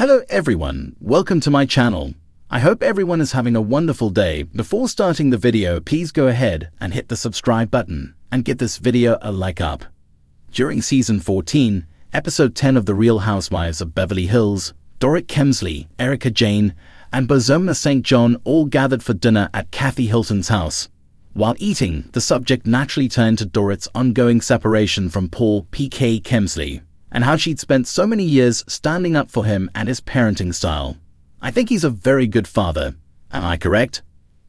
Hello everyone, welcome to my channel. I hope everyone is having a wonderful day. Before starting the video, please go ahead and hit the subscribe button and give this video a like up. During season 14, episode 10 of The Real Housewives of Beverly Hills, Dorit Kemsley, Erica Jane, and Bozoma St. John all gathered for dinner at Kathy Hilton's house. While eating, the subject naturally turned to Dorit's ongoing separation from Paul P.K. Kemsley, and how she'd spent so many years standing up for him and his parenting style. I think he's a very good father. Am I correct?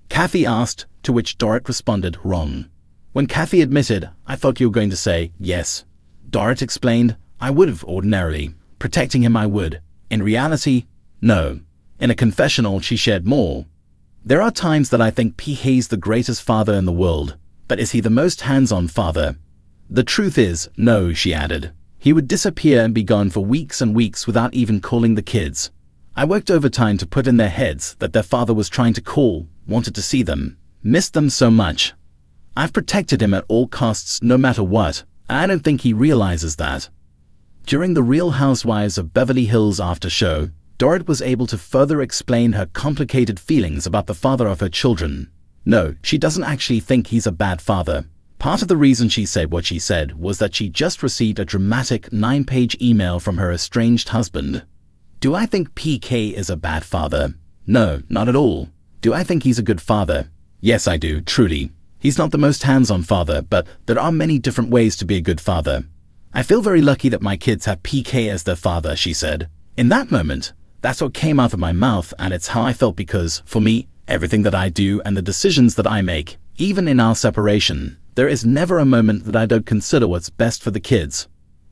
Kathy asked, to which Dorit responded, wrong. When Kathy admitted, I thought you were going to say, yes. Dorit explained, I would have ordinarily. Protecting him I would. In reality, no. In a confessional, she shared more. There are times that I think PK's the greatest father in the world, but is he the most hands-on father? The truth is, no, she added. He would disappear and be gone for weeks and weeks without even calling the kids. I worked overtime to put in their heads that their father was trying to call, wanted to see them, missed them so much. I've protected him at all costs no matter what, and I don't think he realizes that. During the Real Housewives of Beverly Hills after show, Dorit was able to further explain her complicated feelings about the father of her children. No, she doesn't actually think he's a bad father. Part of the reason she said what she said was that she just received a dramatic 9-page email from her estranged husband. Do I think PK is a bad father? No, not at all. Do I think he's a good father? Yes, I do, truly. He's not the most hands-on father, but there are many different ways to be a good father. I feel very lucky that my kids have PK as their father, she said. In that moment, that's what came out of my mouth, and it's how I felt because, for me, everything that I do and the decisions that I make, even in our separation, there is never a moment that I don't consider what's best for the kids.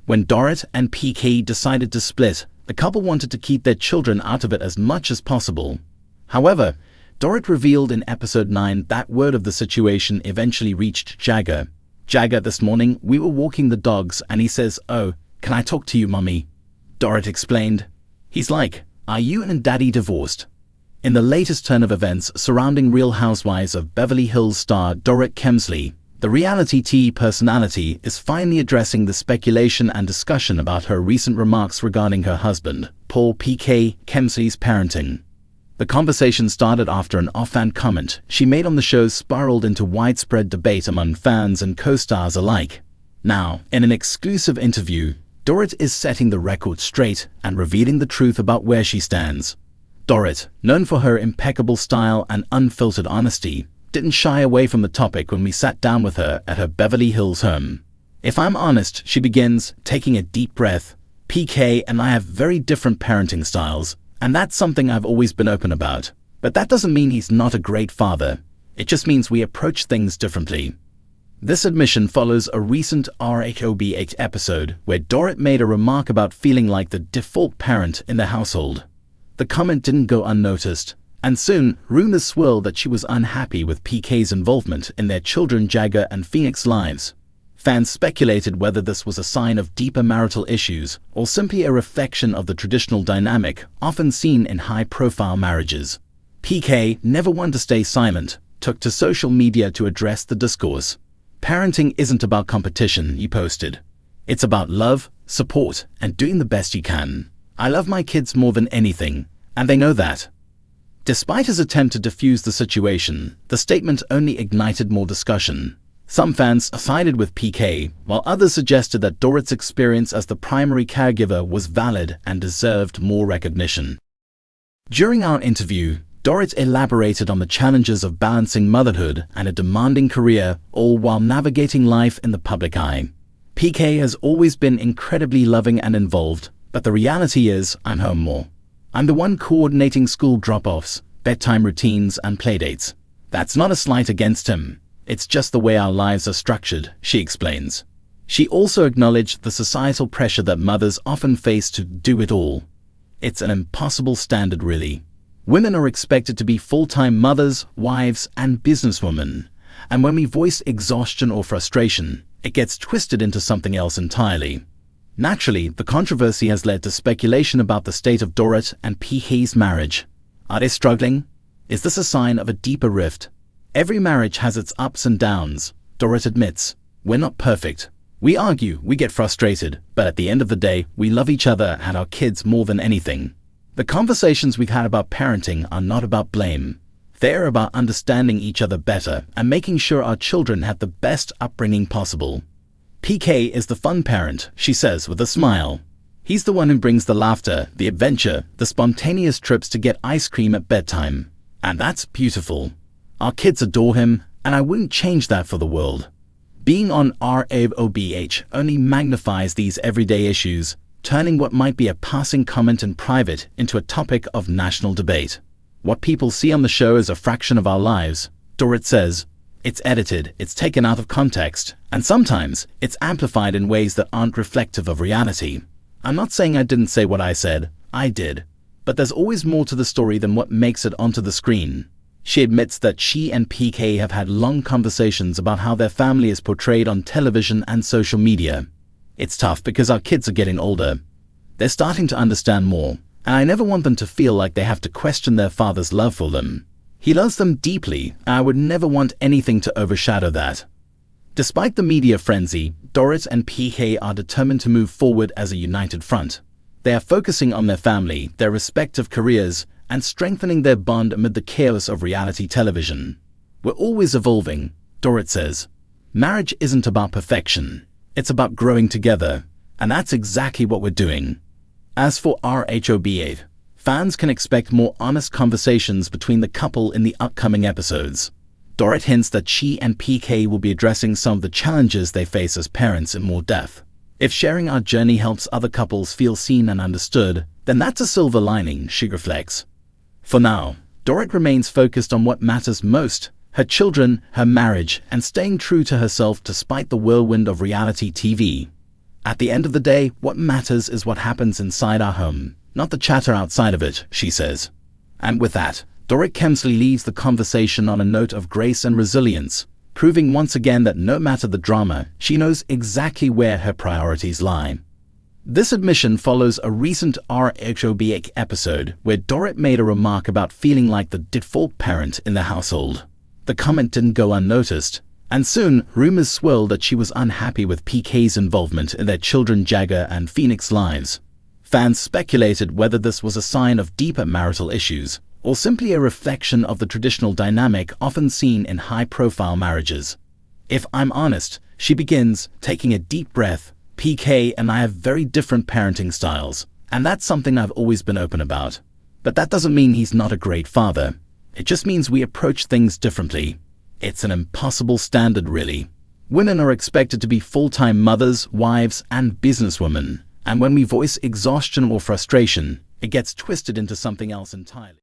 When Dorit and PK decided to split, the couple wanted to keep their children out of it as much as possible. However, Dorit revealed in episode 9 that word of the situation eventually reached Jagger. Jagger, this morning, we were walking the dogs and he says, "Oh, can I talk to you, Mummy?" Dorit explained. He's like, "Are you and Daddy divorced?" In the latest turn of events surrounding Real Housewives of Beverly Hills star Dorit Kemsley, the reality TV personality is finally addressing the speculation and discussion about her recent remarks regarding her husband, Paul P.K. Kemsley's parenting. The conversation started after an offhand comment she made on the show spiraled into widespread debate among fans and co-stars alike. Now, in an exclusive interview, Dorit is setting the record straight and revealing the truth about where she stands. Dorit, known for her impeccable style and unfiltered honesty, didn't shy away from the topic when we sat down with her at her Beverly Hills home. If I'm honest, she begins, taking a deep breath, PK and I have very different parenting styles, and that's something I've always been open about. But that doesn't mean he's not a great father. It just means we approach things differently. This admission follows a recent RHOBH episode where Dorit made a remark about feeling like the default parent in the household. The comment didn't go unnoticed, and soon rumors swirled that she was unhappy with PK's involvement in their children Jagger and Phoenix's lives. Fans speculated whether this was a sign of deeper marital issues or simply a reflection of the traditional dynamic often seen in high-profile marriages. PK, never one to stay silent, took to social media to address the discourse. Parenting isn't about competition, he posted. It's about love, support, and doing the best you can. I love my kids more than anything, and they know that. Despite his attempt to defuse the situation, the statement only ignited more discussion. Some fans sided with PK, while others suggested that Dorit's experience as the primary caregiver was valid and deserved more recognition. During our interview, Dorit elaborated on the challenges of balancing motherhood and a demanding career, all while navigating life in the public eye. PK has always been incredibly loving and involved, but the reality is, I'm home more. I'm the one coordinating school drop-offs, bedtime routines, and playdates. That's not a slight against him. It's just the way our lives are structured, she explains. She also acknowledged the societal pressure that mothers often face to do it all. It's an impossible standard, really. Women are expected to be full-time mothers, wives, and businesswomen. And when we voice exhaustion or frustration, it gets twisted into something else entirely. Naturally, the controversy has led to speculation about the state of Dorit and PK's marriage. Are they struggling? Is this a sign of a deeper rift? Every marriage has its ups and downs, Dorit admits. We're not perfect. We argue, we get frustrated, but at the end of the day, we love each other and our kids more than anything. The conversations we've had about parenting are not about blame. They're about understanding each other better and making sure our children have the best upbringing possible. PK is the fun parent, she says with a smile. He's the one who brings the laughter, the adventure, the spontaneous trips to get ice cream at bedtime. And that's beautiful. Our kids adore him, and I wouldn't change that for the world. Being on RHOBH only magnifies these everyday issues, turning what might be a passing comment in private into a topic of national debate. What people see on the show is a fraction of our lives, Dorit says. It's edited, it's taken out of context, and sometimes it's amplified in ways that aren't reflective of reality. I'm not saying I didn't say what I said, I did. But there's always more to the story than what makes it onto the screen. She admits that she and PK have had long conversations about how their family is portrayed on television and social media. It's tough because our kids are getting older. They're starting to understand more, and I never want them to feel like they have to question their father's love for them. He loves them deeply, and I would never want anything to overshadow that. Despite the media frenzy, Dorit and PK are determined to move forward as a united front. They are focusing on their family, their respective careers, and strengthening their bond amid the chaos of reality television. We're always evolving, Dorit says. Marriage isn't about perfection. It's about growing together, and that's exactly what we're doing. As for RHOBH, fans can expect more honest conversations between the couple in the upcoming episodes. Dorit hints that she and PK will be addressing some of the challenges they face as parents in more depth. If sharing our journey helps other couples feel seen and understood, then that's a silver lining, she reflects. For now, Dorit remains focused on what matters most: her children, her marriage, and staying true to herself despite the whirlwind of reality TV. At the end of the day, what matters is what happens inside our home, not the chatter outside of it, she says. And with that, Dorit Kemsley leaves the conversation on a note of grace and resilience, proving once again that no matter the drama, she knows exactly where her priorities lie. This admission follows a recent RHOBH episode where Dorit made a remark about feeling like the default parent in the household. The comment didn't go unnoticed, and soon rumors swirled that she was unhappy with PK's involvement in their children Jagger and Phoenix's lives. Fans speculated whether this was a sign of deeper marital issues, or simply a reflection of the traditional dynamic often seen in high-profile marriages. If I'm honest, she begins, taking a deep breath, PK and I have very different parenting styles, and that's something I've always been open about. But that doesn't mean he's not a great father. It just means we approach things differently. It's an impossible standard, really. Women are expected to be full-time mothers, wives, and businesswomen, and when we voice exhaustion or frustration, it gets twisted into something else entirely.